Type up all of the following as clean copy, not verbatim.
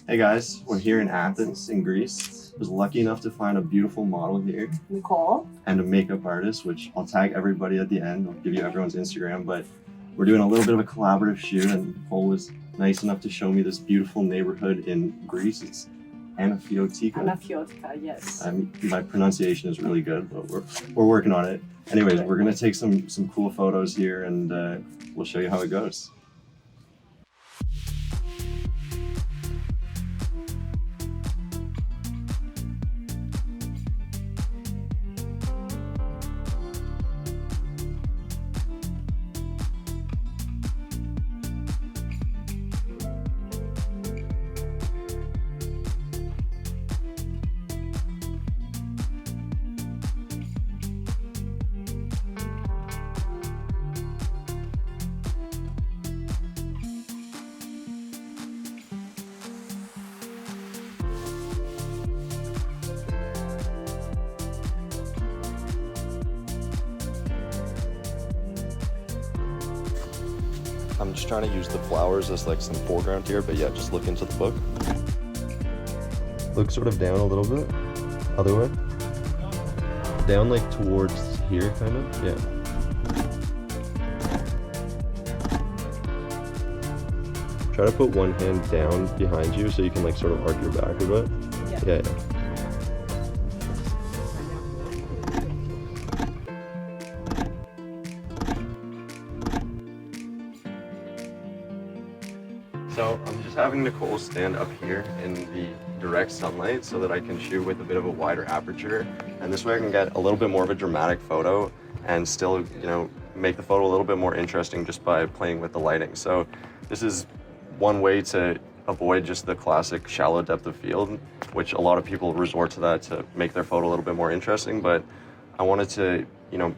Hey guys, we're here in Athens in Greece. I was lucky enough to find a beautiful model here. Nicole. And a makeup artist, which I'll tag everybody at the end. I'll give you everyone's Instagram, but we're doing a little bit of a collaborative shoot, and Nicole was nice enough to show me this beautiful neighborhood in Greece. It's Anafiotika, yes. My pronunciation is really good, but we're working on it. Anyways, we're gonna take some cool photos here, and we'll show you how it goes. I'm just trying to use the flowers as like some foreground here, but yeah, just look into the book. Look sort of down a little bit. Other way. Down like towards here, kind of. Yeah. Try to put one hand down behind you so you can like sort of arc your back a bit. Yeah. Yeah. So I'm just having Nicole stand up here in the direct sunlight so that I can shoot with a bit of a wider aperture. And this way I can get a little bit more of a dramatic photo and still, you know, make the photo a little bit more interesting just by playing with the lighting. So this is one way to avoid just the classic shallow depth of field, which a lot of people resort to that to make their photo a little bit more interesting. But I wanted to, you know,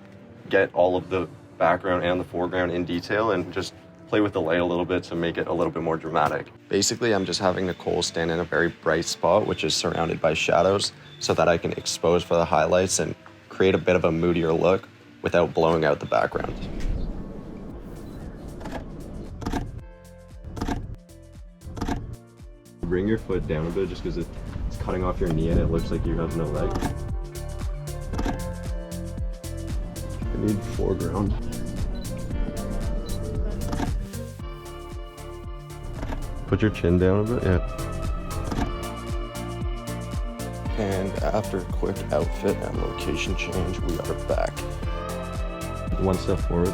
get all of the background and the foreground in detail and just play with the light a little bit to make it a little bit more dramatic. Basically, I'm just having Nicole stand in a very bright spot, which is surrounded by shadows, so that I can expose for the highlights and create a bit of a moodier look without blowing out the background. Bring your foot down a bit just because it's cutting off your knee and it looks like you have no leg. I need foreground. Put your chin down a bit, yeah. And after a quick outfit and location change, we are back. One step forward.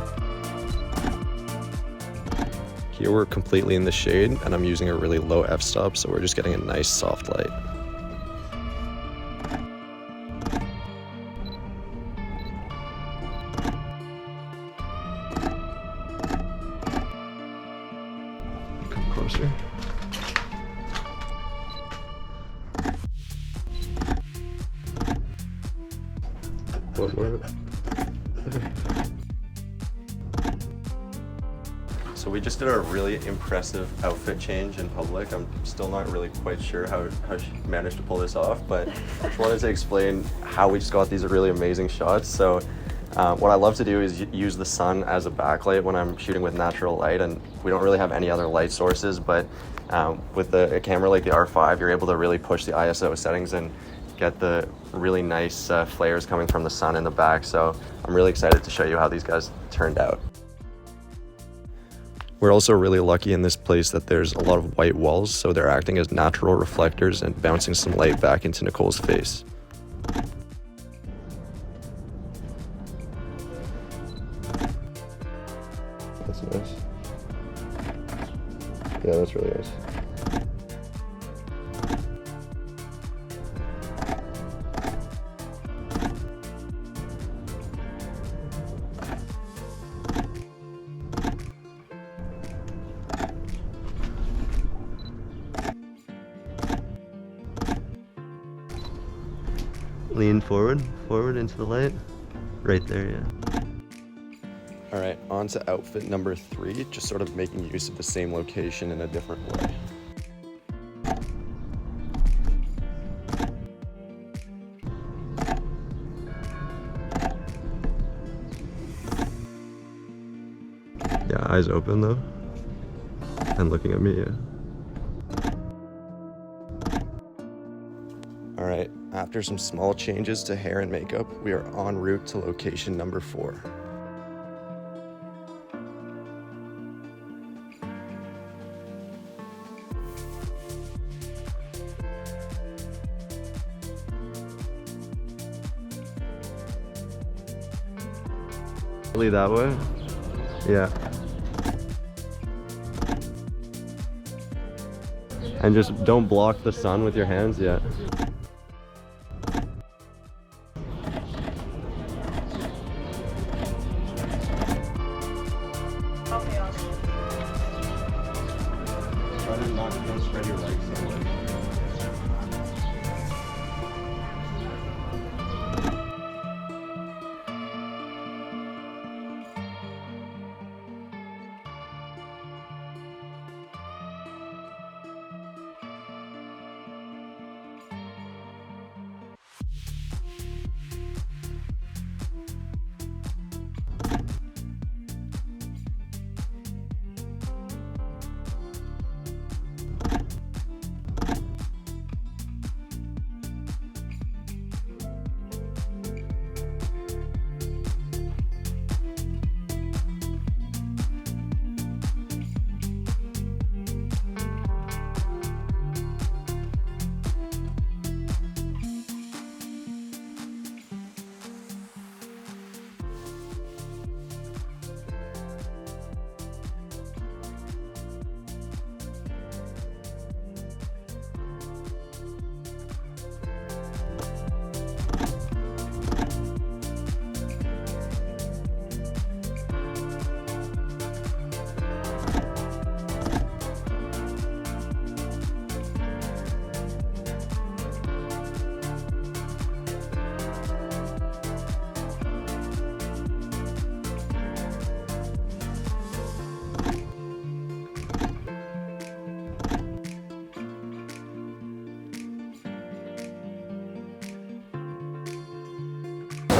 Here we're completely in the shade, and I'm using a really low f-stop, so we're just getting a nice soft light. Come closer. One more. So we just did a really impressive outfit change in public. I'm still not really quite sure how she managed to pull this off, but I just wanted to explain how we just got these really amazing shots. So what I love to do is use the sun as a backlight when I'm shooting with natural light, and we don't really have any other light sources, but with a camera like the R5, you're able to really push the ISO settings and get the really nice flares coming from the sun in the back. So I'm really excited to show you how these guys turned out. We're also really lucky in this place that there's a lot of white walls, so they're acting as natural reflectors and bouncing some light back into Nicole's face. That's nice. Yeah, that's really nice. Lean forward into the light. Right there, yeah. All right, on to outfit number 3, just sort of making use of the same location in a different way. Yeah, eyes open though. And looking at me, yeah. All right, after some small changes to hair and makeup, we are en route to location number 4. Really that way? Yeah. And just don't block the sun with your hands, yeah. Okay, awesome. Try to not spread your legs so much.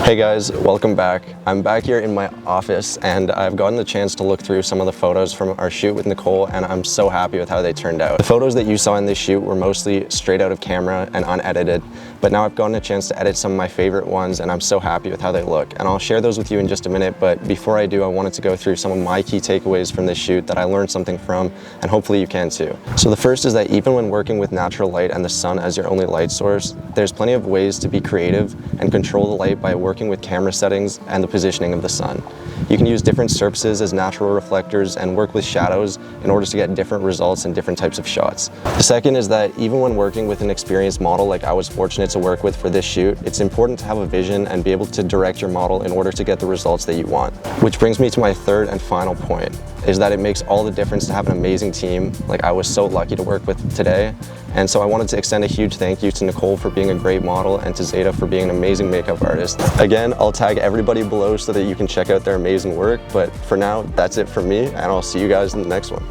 Hey guys, welcome back. I'm back here in my office and I've gotten the chance to look through some of the photos from our shoot with Nicole and I'm so happy with how they turned out. The photos that you saw in this shoot were mostly straight out of camera and unedited, but now I've gotten a chance to edit some of my favorite ones and I'm so happy with how they look. And I'll share those with you in just a minute, but before I do, I wanted to go through some of my key takeaways from this shoot that I learned something from, and hopefully you can too. So the first is that even when working with natural light and the sun as your only light source, there's plenty of ways to be creative and control the light by working with camera settings and the positioning of the sun. You can use different surfaces as natural reflectors and work with shadows in order to get different results in different types of shots. The second is that even when working with an experienced model like I was fortunate to work with for this shoot, it's important to have a vision and be able to direct your model in order to get the results that you want. Which brings me to my third and final point, is that it makes all the difference to have an amazing team like I was so lucky to work with today. And so I wanted to extend a huge thank you to Nicole for being a great model and to Zeta for being an amazing makeup artist. Again, I'll tag everybody below so that you can check out their amazing work, but for now, that's it for me, and I'll see you guys in the next one.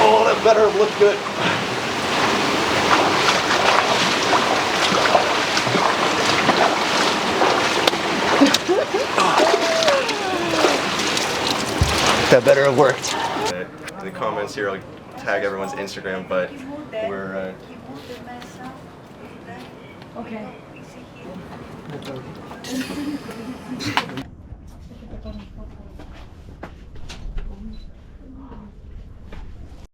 Oh, that better look good. That better have worked. In the comments here, I'll tag everyone's Instagram, but we're... Okay.